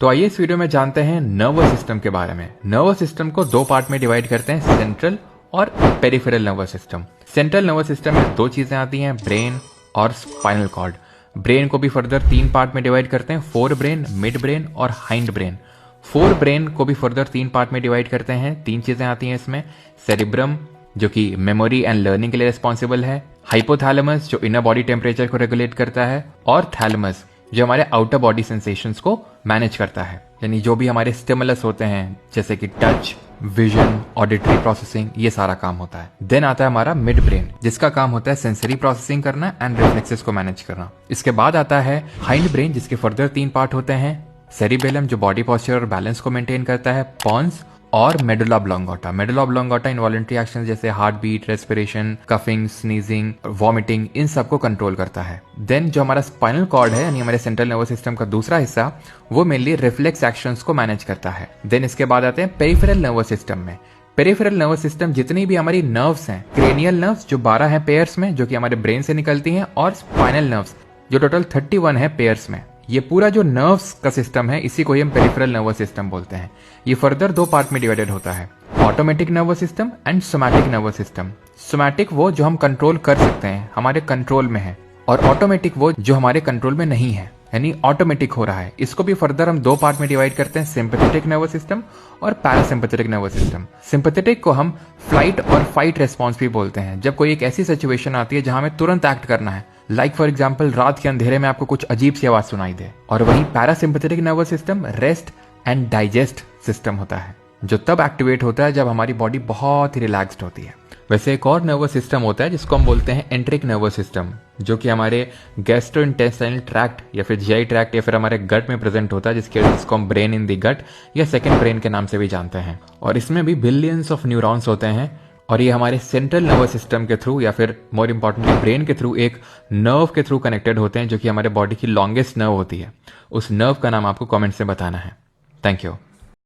तो आइए इस वीडियो में जानते हैं नर्वस सिस्टम के बारे में। नर्वस सिस्टम को दो पार्ट में डिवाइड करते हैं, सेंट्रल और peripheral nervous system. Central nervous system में दो चीजें आती हैं, ब्रेन और स्पाइनल कॉर्ड। ब्रेन को भी फर्दर तीन पार्ट में डिवाइड करते हैं, फोर ब्रेन, मिड ब्रेन और हाइंड ब्रेन। फोर ब्रेन को भी फर्दर तीन पार्ट में डिवाइड करते हैं, तीन चीजें आती हैं इसमें, सेरिब्रम जो कि मेमोरी एंड लर्निंग के लिए रिस्पॉन्सिबल है, हाइपोथैलेमस जो इनर बॉडी टेम्परेचर को रेगुलेट करता है, और थैलेमस जो हमारे आउटर बॉडी सेंसेशंस को मैनेज करता है। यानी जो भी हमारे स्टिमुलस होते हैं जैसे कि टच, विजन, ऑडिटरी प्रोसेसिंग, ये सारा काम होता है। देन आता है हमारा मिड ब्रेन जिसका काम होता है सेंसरी प्रोसेसिंग करना एंड रिफ्लेक्सेस को मैनेज करना। इसके बाद आता है हाइंड ब्रेन जिसके फर्दर तीन पार्ट होते हैं, सेरिबेलम जो बॉडी पोस्चर और बैलेंस को मेंटेन करता है, पॉन्स और medulla oblongata. Medulla oblongata involuntary action जैसे heart beat, respiration, coughing, sneezing, vomiting, इन सब को कंट्रोल करता है। देन जो हमारा स्पाइनल कॉर्ड है यानी हमारे सेंट्रल नर्वस सिस्टम का दूसरा हिस्सा, वो मेनली रिफ्लेक्स एक्शंस को मैनेज करता है। देन इसके बाद आते हैं पेरिफेरल नर्वस सिस्टम में। पेरिफेरल नर्वस सिस्टम जितनी भी हमारी नर्व्स हैं, क्रेनियल नर्व्स जो 12 हैं पेयर्स में जो कि हमारे ब्रेन से निकलती हैं, और स्पाइनल नर्व्स जो टोटल 31 है पेयर्स में। ये पूरा जो नर्व्स का सिस्टम है इसी को ही हम पेरिफेरल नर्वस सिस्टम बोलते हैं। ये फर्दर दो पार्ट में डिवाइडेड होता है, automatic nervous system and somatic nervous system. Somatic वो जो हम कंट्रोल कर सकते हैं, हमारे कंट्रोल में है, और ऑटोमेटिक वो जो हमारे कंट्रोल में नहीं है, यानी ऑटोमेटिक हो रहा है। इसको भी फर्दर हम दो पार्ट में डिवाइड करते हैं, सिंपैथेटिक नर्वस सिस्टम और पैरासिम्पैथेटिक नर्वस सिस्टम। सिंपैथेटिक को हम फ्लाइट और फाइट रेस्पॉन्स भी बोलते हैं, जब कोई एक ऐसी सिचुएशन आती है जहां हमें तुरंत एक्ट करना है, लाइक फॉर एग्जाम्पल रात के अंधेरे में आपको कुछ अजीब सी आवाज सुनाई दे। और वहीं parasympathetic nervous system rest and digest system होता है, जो तब एक्टिवेट होता है जब हमारी बॉडी बहुत ही रिलैक्स्ड होती है। वैसे एक और नर्वस सिस्टम होता है जिसको हम बोलते हैं एंट्रिक नर्वस सिस्टम, जो कि हमारे गैस्ट्रोइंटेस्टाइनल ट्रैक्ट या फिर जीआई ट्रैक्ट या फिर हमारे गट में प्रेजेंट होता है, जिसको हम ब्रेन इन द गट या सेकंड ब्रेन के नाम से भी जानते हैं। और इसमें भी बिलियंस ऑफ न्यूरॉन्स होते हैं, और ये हमारे सेंट्रल नर्वस सिस्टम के थ्रू या फिर मोर इंपॉर्टेंटली ब्रेन के थ्रू एक नर्व के थ्रू कनेक्टेड होते हैं, जो कि हमारे बॉडी की लॉन्गेस्ट नर्व होती है। उस नर्व का नाम आपको कमेंट से बताना है। Thank you.